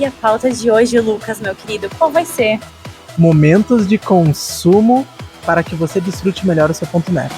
E a pauta de hoje, Lucas, meu querido, qual vai ser? Momentos de consumo para que você desfrute melhor o seu ponto net.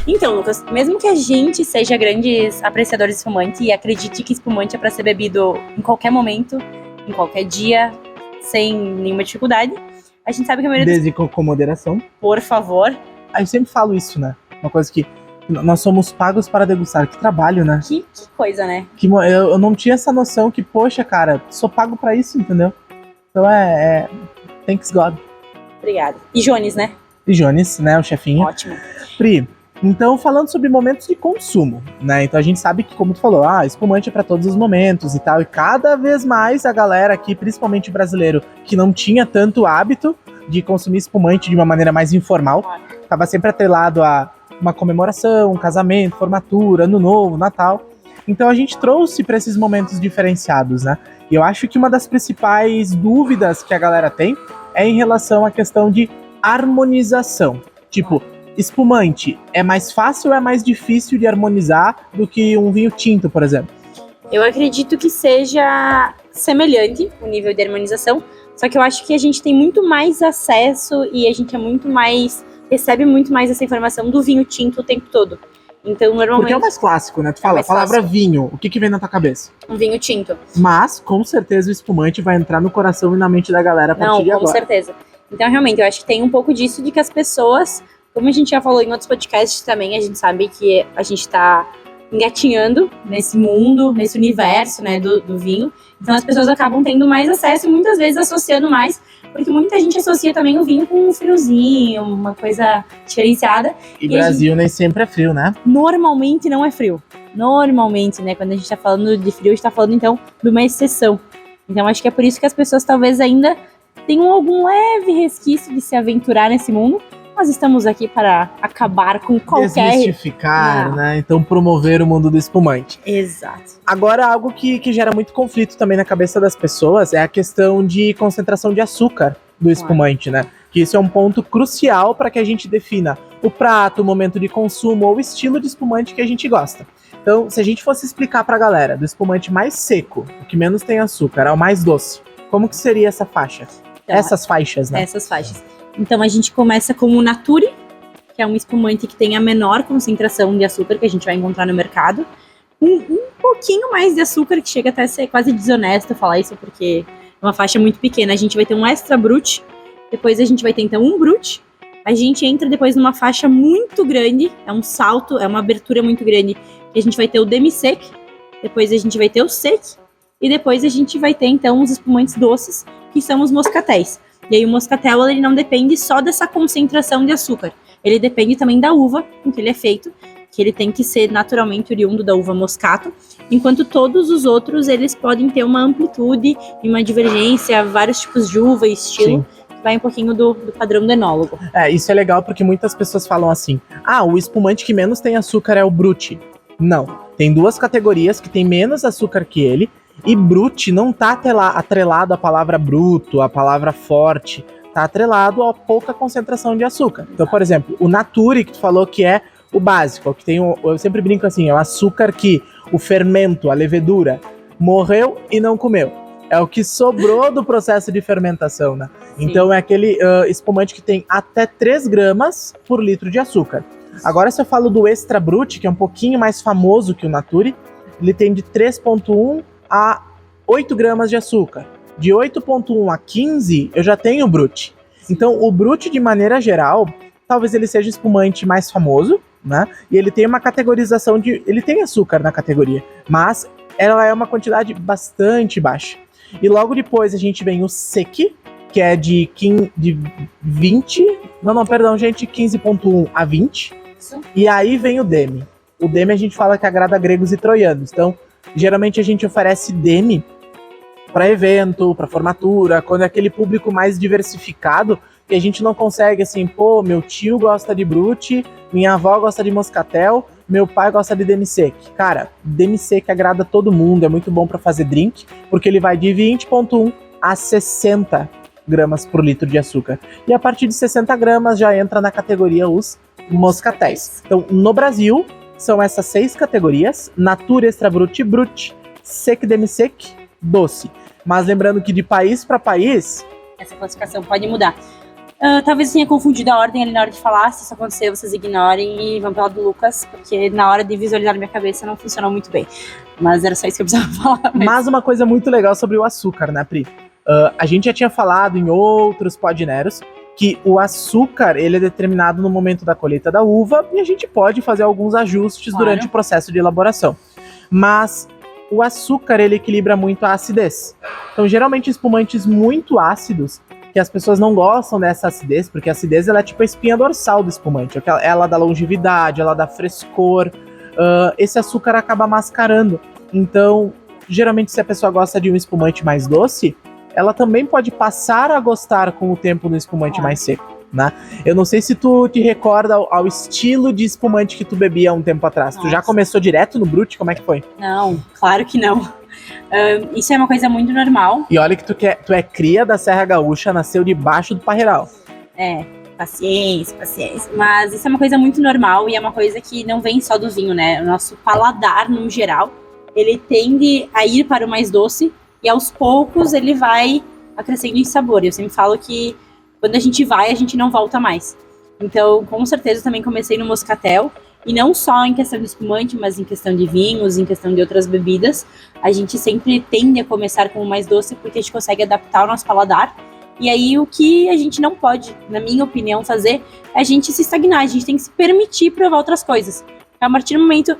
Então, Lucas, mesmo que a gente seja grandes apreciadores de espumante e acredite que espumante é para ser bebido em qualquer momento, em qualquer dia, sem nenhuma dificuldade, a gente sabe que a maioria Desde com moderação. Por favor. Eu sempre falo isso, né? Uma coisa que nós somos pagos para degustar. Que trabalho, né? Que coisa, né? Eu não tinha essa noção que, poxa, cara, sou pago para isso, entendeu? Então thanks God. Obrigada. E Jones, né? E Jones, né? O chefinho. Ótimo. Pri, então falando sobre momentos de consumo, né? Então a gente sabe que, como tu falou, espumante é para todos os momentos e tal. E cada vez mais a galera aqui, principalmente brasileiro, que não tinha tanto hábito de consumir espumante de uma maneira mais informal, estava sempre atrelado a uma comemoração, um casamento, formatura, ano novo, Natal. Então a gente trouxe para esses momentos diferenciados, né? E eu acho que uma das principais dúvidas que a galera tem é em relação à questão de harmonização. Tipo, espumante é mais fácil ou é mais difícil de harmonizar do que um vinho tinto, por exemplo? Eu acredito que seja semelhante o nível de harmonização, só que eu acho que a gente tem muito mais acesso e a gente recebe muito mais essa informação do vinho tinto o tempo todo. Então, normalmente... Porque é o mais clássico, né? Tu fala a palavra vinho, o que vem na tua cabeça? Um vinho tinto. Mas, com certeza, o espumante vai entrar no coração e na mente da galera a partir de agora. Não, com certeza. Então, realmente, eu acho que tem um pouco disso de que as pessoas, como a gente já falou em outros podcasts também, a gente sabe que a gente tá engatinhando nesse mundo, nesse universo, né, do vinho. Então, as pessoas acabam tendo mais acesso e muitas vezes associando mais, porque muita gente associa também o vinho com um friozinho, uma coisa diferenciada. E Brasil nem sempre é frio, né? Normalmente não é frio. Normalmente, né, quando a gente tá falando de frio, a gente tá falando, então, de uma exceção. Então, acho que é por isso que as pessoas talvez ainda tenham algum leve resquício de se aventurar nesse mundo. Nós estamos aqui para acabar com qualquer... Desmistificar, né? Então promover o mundo do espumante. Exato. Agora, algo que gera muito conflito também na cabeça das pessoas é a questão de concentração de açúcar do espumante, né? Que isso é um ponto crucial para que a gente defina o prato, o momento de consumo ou o estilo de espumante que a gente gosta. Então, se a gente fosse explicar para a galera do espumante mais seco, o que menos tem açúcar, ao mais doce, como que seria essa faixa? Então, essas faixas, né? Essas faixas. Então a gente começa com o Nature, que é um espumante que tem a menor concentração de açúcar que a gente vai encontrar no mercado. Um pouquinho mais de açúcar, que chega até a ser quase desonesto falar isso, porque é uma faixa muito pequena. A gente vai ter um Extra Brut, depois a gente vai ter então um Brut. A gente entra depois numa faixa muito grande, é um salto, é uma abertura muito grande, que a gente vai ter o Demi-Sec, depois a gente vai ter o Sec, e depois a gente vai ter então os espumantes doces, que são os moscatéis. E aí o moscatel, ele não depende só dessa concentração de açúcar. Ele depende também da uva com que ele é feito, que ele tem que ser naturalmente oriundo da uva moscato, enquanto todos os outros, eles podem ter uma amplitude e uma divergência, vários tipos de uva e estilo, que vai um pouquinho do padrão do enólogo. Isso é legal porque muitas pessoas falam assim, o espumante que menos tem açúcar é o Brut. Não, tem duas categorias que tem menos açúcar que ele, e Brut não tá atrelado à palavra bruto, à palavra forte, tá atrelado a pouca concentração de açúcar. Então, por exemplo, o Nature, que tu falou que é o básico, que tem eu sempre brinco assim, é o açúcar que o fermento, a levedura, morreu e não comeu. É o que sobrou do processo de fermentação, né? Sim. Então é aquele espumante que tem até 3 gramas por litro de açúcar. Agora, se eu falo do Extra Brut, que é um pouquinho mais famoso que o Nature, ele tem de 3,1 a 8 gramas de açúcar. De 8,1 a 15, eu já tenho o Brut. Então, o Brut, de maneira geral, talvez ele seja o espumante mais famoso, né? E ele tem uma categorização ele tem açúcar na categoria, mas ela é uma quantidade bastante baixa. E logo depois a gente vem o Sec, que é de 15,1 a 20. E aí vem o Demi. O Demi a gente fala que agrada gregos e troianos. Então, geralmente a gente oferece Demi para evento, para formatura, quando é aquele público mais diversificado, que a gente não consegue assim, meu tio gosta de Brut, minha avó gosta de Moscatel, meu pai gosta de demi-sec. Cara, demi-sec agrada todo mundo, é muito bom para fazer drink, porque ele vai de 20,1 a 60 gramas por litro de açúcar. E a partir de 60 gramas já entra na categoria os moscatéis. Então, no Brasil, são essas 6 categorias: Natura, Extra Brut, Brut, Sec, Demi-sec, Doce. Mas lembrando que de país para país, essa classificação pode mudar. Talvez eu tenha confundido a ordem ali na hora de falar. Se isso acontecer, vocês ignorem e vão pela do Lucas, porque na hora de visualizar na minha cabeça não funcionou muito bem. Mas era só isso que eu precisava falar. Mas uma coisa muito legal sobre o açúcar, né, Pri? A gente já tinha falado em outros podneros que o açúcar ele é determinado no momento da colheita da uva e a gente pode fazer alguns ajustes durante o processo de elaboração. Mas o açúcar ele equilibra muito a acidez. Então, geralmente, espumantes muito ácidos, que as pessoas não gostam dessa acidez, porque a acidez ela é tipo a espinha dorsal do espumante. Ela dá longevidade, ela dá frescor. Esse açúcar acaba mascarando. Então, geralmente, se a pessoa gosta de um espumante mais doce, ela também pode passar a gostar com o tempo do espumante mais seco, né? Eu não sei se tu te recorda ao estilo de espumante que tu bebia há um tempo atrás. Nossa. Tu já começou direto no Brut? Como é que foi? Não, claro que não. Isso é uma coisa muito normal. E olha que tu é cria da Serra Gaúcha, nasceu debaixo do Parreiral. Paciência. Mas isso é uma coisa muito normal e é uma coisa que não vem só do vinho, né? O nosso paladar, no geral, ele tende a ir para o mais doce e aos poucos ele vai acrescendo em sabor. Eu sempre falo que quando a gente vai, a gente não volta mais. Então, com certeza, eu também comecei no moscatel. E não só em questão de espumante, mas em questão de vinhos, em questão de outras bebidas. A gente sempre tende a começar com o mais doce, porque a gente consegue adaptar o nosso paladar. E aí, o que a gente não pode, na minha opinião, fazer é a gente se estagnar. A gente tem que se permitir provar outras coisas. A partir do momento,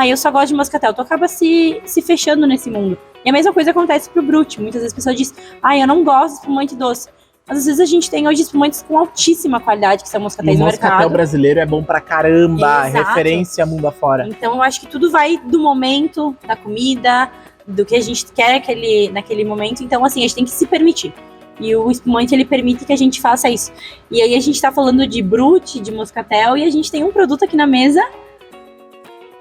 eu só gosto de moscatel, tu acaba se fechando nesse mundo. E a mesma coisa acontece pro Brut. Muitas vezes a pessoa diz, eu não gosto de espumante doce. Mas às vezes a gente tem hoje espumantes com altíssima qualidade, que são moscatéis no mercado. O moscatel brasileiro é bom pra caramba, referência mundo afora. Então eu acho que tudo vai do momento, da comida, do que a gente quer naquele momento. Então assim, a gente tem que se permitir. E o espumante, ele permite que a gente faça isso. E aí a gente tá falando de Brut, de moscatel, e a gente tem um produto aqui na mesa.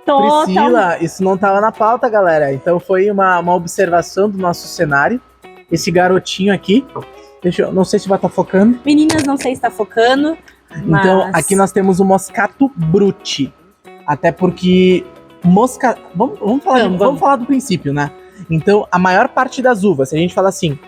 Priscila, isso não tava na pauta, galera. Então foi uma observação do nosso cenário. Esse garotinho aqui, não sei se vai estar focando. Meninas, não sei se está focando. Mas... Então, aqui nós temos o Moscato Brut. Até porque vamos falar do princípio, né? Então, a maior parte das uvas, se a gente fala assim,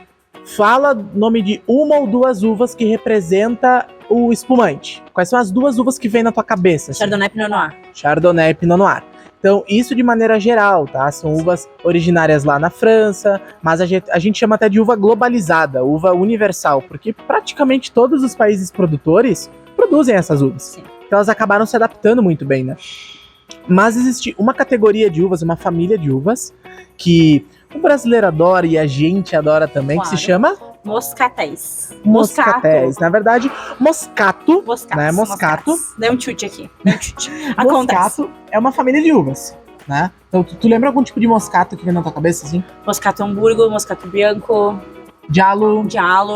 fala nome de uma ou duas uvas que representa o espumante. Quais são as duas uvas que vem na tua cabeça? Assim? Chardonnay e Pinot Noir. Chardonnay e Pinot Noir. Então, isso de maneira geral, tá? São uvas originárias lá na França, mas a gente chama até de uva globalizada, uva universal, porque praticamente todos os países produtores produzem essas uvas. Sim. Então, elas acabaram se adaptando muito bem, né? Mas existe uma categoria de uvas, uma família de uvas, que o brasileiro adora e a gente adora também, claro, que se chama... Moscatéis. Moscatéis. Na verdade, moscato. Né? Moscato. Deu um chute aqui. Moscato é uma família de uvas, né? Então, tu lembra algum tipo de moscato que vem na tua cabeça, assim? Moscato Hamburgo, Moscato Bianco. Giallo.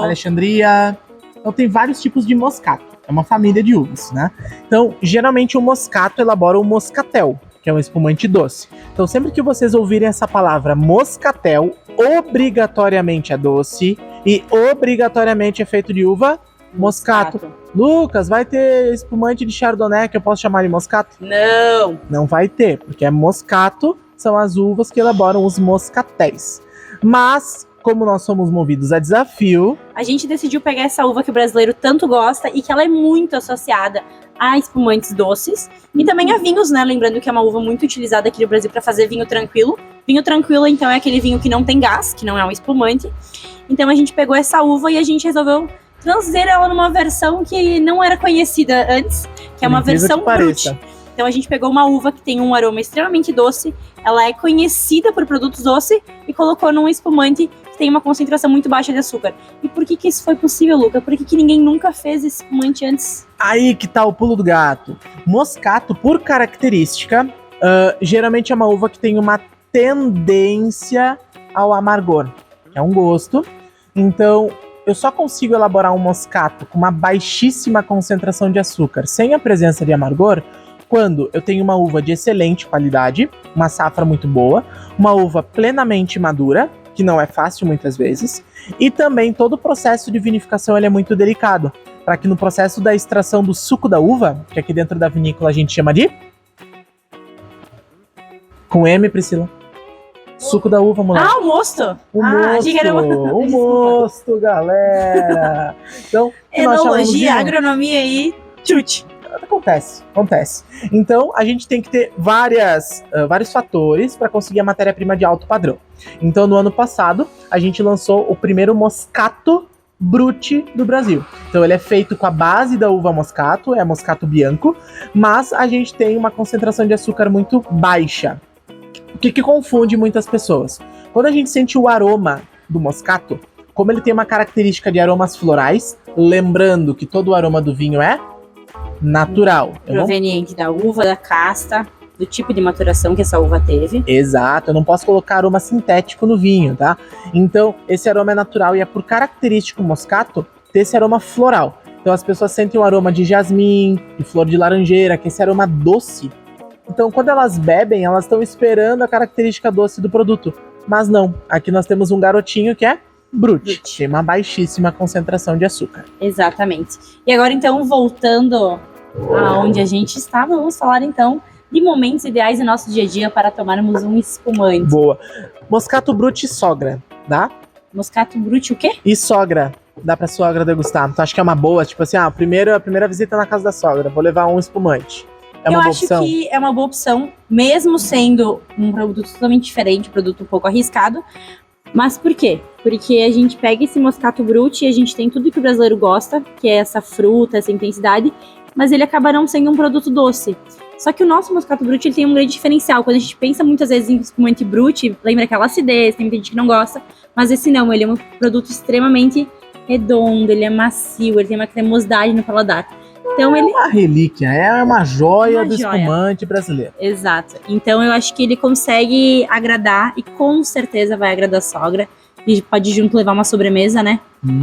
Alexandria. Então, tem vários tipos de moscato. É uma família de uvas, né? Então, geralmente, o moscato elabora o moscatel, que é um espumante doce. Então, sempre que vocês ouvirem essa palavra moscatel, obrigatoriamente é doce e obrigatoriamente é feito de uva moscato. Lucas, vai ter espumante de Chardonnay que eu posso chamar de moscato? Não. Não vai ter, porque é moscato, são as uvas que elaboram os moscatéis. Mas, como nós somos movidos a desafio, a gente decidiu pegar essa uva que o brasileiro tanto gosta e que ela é muito associada a espumantes doces e também a vinhos, né? Lembrando que é uma uva muito utilizada aqui no Brasil para fazer vinho tranquilo. Vinho tranquilo, então, é aquele vinho que não tem gás, que não é um espumante. Então a gente pegou essa uva e a gente resolveu trazer ela numa versão que não era conhecida antes, que é uma versão Brut. Então a gente pegou uma uva que tem um aroma extremamente doce, ela é conhecida por produtos doces e colocou num espumante que tem uma concentração muito baixa de açúcar. E por que isso foi possível, Luca? Por que ninguém nunca fez esse espumante antes? Aí que tá o pulo do gato. Moscato, por característica, geralmente é uma uva que tem uma tendência ao amargor, que é um gosto. Então, eu só consigo elaborar um moscato com uma baixíssima concentração de açúcar, sem a presença de amargor, quando eu tenho uma uva de excelente qualidade, uma safra muito boa, uma uva plenamente madura, que não é fácil muitas vezes, e também todo o processo de vinificação ele é muito delicado, para que no processo da extração do suco da uva, que aqui dentro da vinícola a gente chama de... Com M, Priscila. Suco da uva, moleque. Ah, o mosto! Achei que era o mosto, galera! Então, enologia, agronomia e chute. Acontece. Então, a gente tem que ter vários fatores para conseguir a matéria-prima de alto padrão. Então, no ano passado, a gente lançou o primeiro Moscato Brut do Brasil. Então, ele é feito com a base da uva Moscato, é Moscato Bianco, mas a gente tem uma concentração de açúcar muito baixa. O que confunde muitas pessoas? Quando a gente sente o aroma do Moscato, como ele tem uma característica de aromas florais, lembrando que todo o aroma do vinho é natural. Proveniente da uva, da casta, do tipo de maturação que essa uva teve. Exato, eu não posso colocar aroma sintético no vinho, tá? Então, esse aroma é natural e é por característico moscato ter esse aroma floral. Então, as pessoas sentem um aroma de jasmim, de flor de laranjeira, que é esse aroma doce. Então, quando elas bebem, elas estão esperando a característica doce do produto. Mas não, aqui nós temos um garotinho que é Brut. Tem uma baixíssima concentração de açúcar. Exatamente. E agora, então, voltando aonde a gente está, vamos falar, então, de momentos ideais do nosso dia a dia para tomarmos um espumante. Boa. Moscato Brut e sogra, dá? Moscato Brut o quê? E sogra. Dá pra sogra degustar. Então, acho que é uma boa, tipo assim, a primeira visita na casa da sogra, vou levar um espumante. É uma boa opção? Eu acho que é uma boa opção, mesmo sendo um produto totalmente diferente, um produto um pouco arriscado. Mas por quê? Porque a gente pega esse Moscato Brut e a gente tem tudo que o brasileiro gosta, que é essa fruta, essa intensidade, mas ele acaba não sendo um produto doce. Só que o nosso Moscato Brut ele tem um grande diferencial. Quando a gente pensa muitas vezes em espumante Brut, lembra aquela acidez, tem muita gente que não gosta, mas esse não, ele é um produto extremamente redondo, ele é macio, ele tem uma cremosidade no paladar. Então ele é uma relíquia, é uma joia do espumante brasileiro. Exato. Então eu acho que ele consegue agradar e com certeza vai agradar a sogra. E pode junto levar uma sobremesa, né?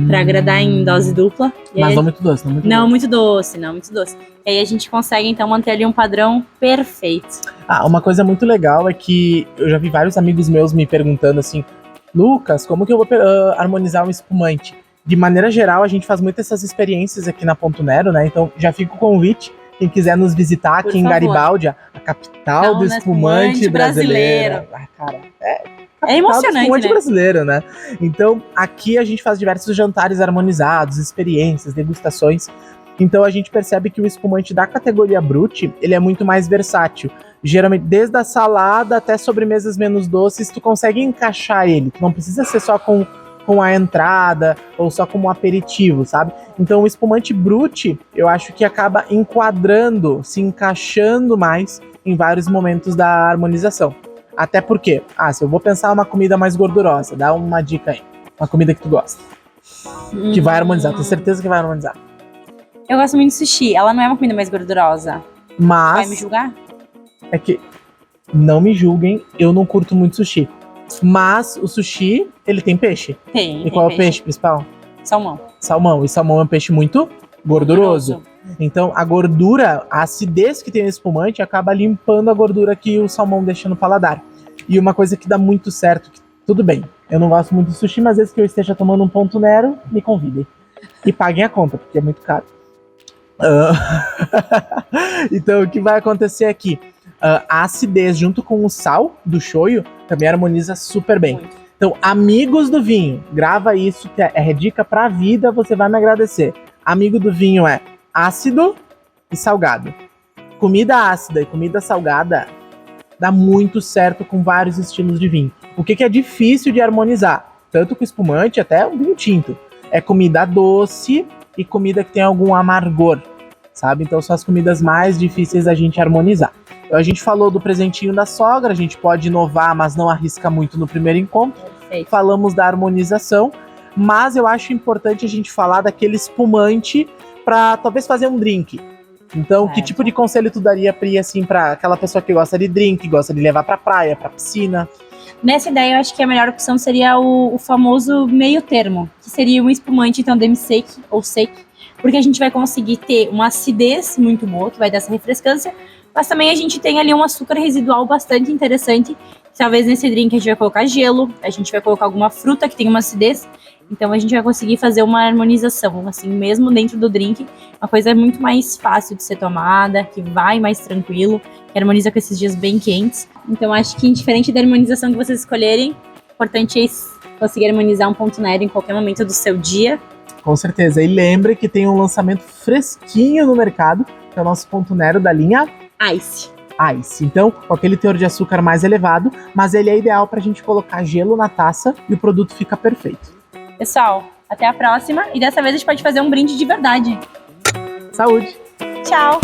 Pra agradar em dose dupla. Mas aí, não muito doce, não muito não doce. Muito doce, não muito doce. E aí a gente consegue então manter ali um padrão perfeito. Uma coisa muito legal é que eu já vi vários amigos meus me perguntando assim: Lucas, como que eu vou harmonizar um espumante? De maneira geral, a gente faz muitas essas experiências aqui na Ponto Nero, né? Então, já fica o convite. Quem quiser nos visitar aqui em Garibaldi, a capital do espumante brasileiro. Cara, é emocionante, espumante né? brasileiro, né? Então, aqui a gente faz diversos jantares harmonizados, experiências, degustações. Então, a gente percebe que o espumante da categoria Brut, ele é muito mais versátil. Geralmente, desde a salada até sobremesas menos doces, tu consegue encaixar ele. Tu não precisa ser só com a entrada ou só como um aperitivo, sabe? Então o espumante Brut, eu acho que acaba enquadrando, se encaixando mais em vários momentos da harmonização. Até porque, se eu vou pensar uma comida mais gordurosa, dá uma dica aí. Uma comida que tu gosta. Que vai harmonizar, tenho certeza que vai harmonizar. Eu gosto muito de sushi, ela não é uma comida mais gordurosa. Mas... Vai me julgar? É que, não me julguem, eu não curto muito sushi. Mas o sushi, ele tem peixe. Tem. E qual é o peixe principal? Salmão. Salmão. E salmão é um peixe muito gorduroso. Então, a gordura, a acidez que tem no espumante acaba limpando a gordura que o salmão deixa no paladar. E uma coisa que dá muito certo, que, tudo bem, eu não gosto muito de sushi, mas vezes que eu esteja tomando um Ponto Nero, me convidem. E paguem a conta, porque é muito caro. Então, o que vai acontecer aqui? A acidez junto com o sal do shoyu também harmoniza super bem. Muito. Então, amigos do vinho, grava isso, que é dica pra vida, você vai me agradecer. Amigo do vinho é ácido e salgado. Comida ácida e comida salgada dá muito certo com vários estilos de vinho. O que é difícil de harmonizar, tanto com espumante até o vinho tinto, é comida doce e comida que tem algum amargor, sabe? Então são as comidas mais difíceis da gente harmonizar. Então, a gente falou do presentinho da sogra, a gente pode inovar, mas não arrisca muito no primeiro encontro. Perfeito. Falamos da harmonização, mas eu acho importante a gente falar daquele espumante para talvez fazer um drink. Então, que tipo de conselho tu daria assim, para aquela pessoa que gosta de drink, gosta de levar pra praia, pra piscina? Nessa ideia, eu acho que a melhor opção seria o famoso meio termo, que seria um espumante, então, demi-sec ou sec, porque a gente vai conseguir ter uma acidez muito boa, que vai dar essa refrescância, Mas também a gente tem ali um açúcar residual bastante interessante. Talvez nesse drink a gente vai colocar gelo, a gente vai colocar alguma fruta que tem uma acidez. Então a gente vai conseguir fazer uma harmonização, assim, mesmo dentro do drink. Uma coisa muito mais fácil de ser tomada, que vai mais tranquilo, que harmoniza com esses dias bem quentes. Então acho que indiferente da harmonização que vocês escolherem, o importante é conseguir harmonizar um ponto nero em qualquer momento do seu dia. Com certeza. E lembre que tem um lançamento fresquinho no mercado, que é o nosso ponto nero da linha Ice. Ice. Então, com aquele teor de açúcar mais elevado, mas ele é ideal pra gente colocar gelo na taça e o produto fica perfeito. Pessoal, até a próxima. E dessa vez a gente pode fazer um brinde de verdade. Saúde! Tchau!